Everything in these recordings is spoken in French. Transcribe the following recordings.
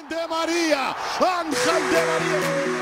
de María, Ángel de María.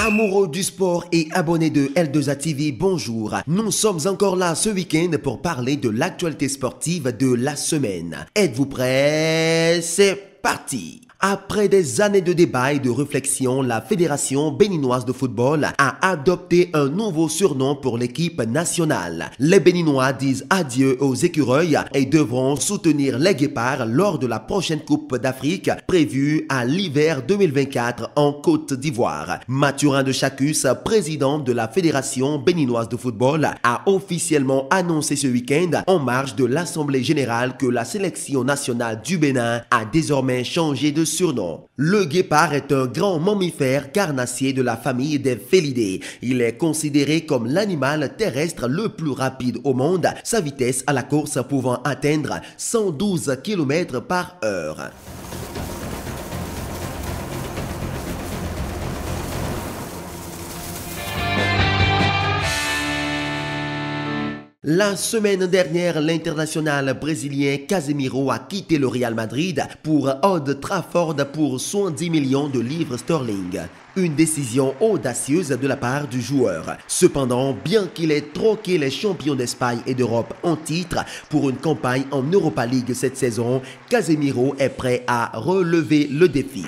Amoureux du sport et abonnés de L2A TV, bonjour. Nous sommes encore là ce week-end pour parler de l'actualité sportive de la semaine. Êtes-vous prêts? C'est parti! Après des années de débats et de réflexion, la Fédération béninoise de football a adopté un nouveau surnom pour l'équipe nationale. Les Béninois disent adieu aux écureuils et devront soutenir les guépards lors de la prochaine Coupe d'Afrique prévue à l'hiver 2024 en Côte d'Ivoire. Mathurin de Chacus, président de la Fédération béninoise de football, a officiellement annoncé ce week-end en marge de l'Assemblée générale que la sélection nationale du Bénin a désormais changé de surnom. Le guépard est un grand mammifère carnassier de la famille des félidés. Il est considéré comme l'animal terrestre le plus rapide au monde, sa vitesse à la course pouvant atteindre 112 km/h. La semaine dernière, l'international brésilien Casemiro a quitté le Real Madrid pour Old Trafford pour 70 millions de livres sterling. Une décision audacieuse de la part du joueur. Cependant, bien qu'il ait troqué les champions d'Espagne et d'Europe en titre pour une campagne en Europa League cette saison, Casemiro est prêt à relever le défi.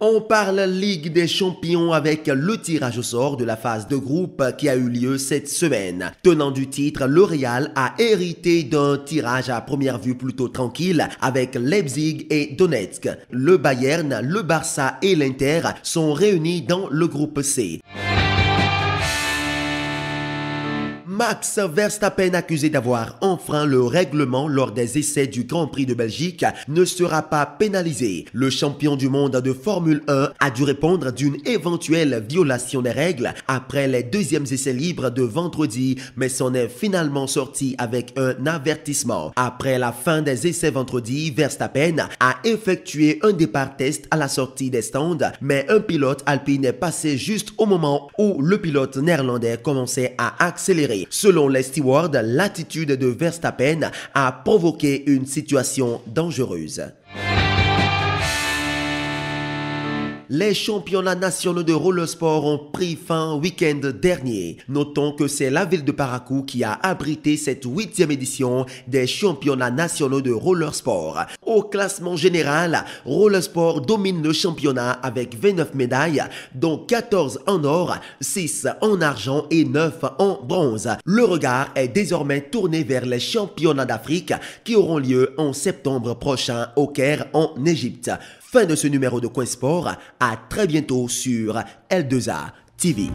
On parle Ligue des Champions avec le tirage au sort de la phase de groupe qui a eu lieu cette semaine. Tenant du titre, le Real a hérité d'un tirage à première vue plutôt tranquille avec Leipzig et Donetsk. Le Bayern, le Barça et l'Inter sont réunis dans le groupe C. Max Verstappen, accusé d'avoir enfreint le règlement lors des essais du Grand Prix de Belgique, ne sera pas pénalisé. Le champion du monde de Formule 1 a dû répondre d'une éventuelle violation des règles après les deuxièmes essais libres de vendredi, mais s'en est finalement sorti avec un avertissement. Après la fin des essais vendredi, Verstappen a effectué un départ test à la sortie des stands, mais un pilote alpine est passé juste au moment où le pilote néerlandais commençait à accélérer. Selon les stewards, l'attitude de Verstappen a provoqué une situation dangereuse. Les championnats nationaux de roller sport ont pris fin week-end dernier. Notons que c'est la ville de Parakou qui a abrité cette 8e édition des championnats nationaux de roller sport. Au classement général, roller sport domine le championnat avec 29 médailles, dont 14 en or, 6 en argent et 9 en bronze. Le regard est désormais tourné vers les championnats d'Afrique qui auront lieu en septembre prochain au Caire en Égypte. Fin de ce numéro de Coin Sport, à très bientôt sur L2A TV.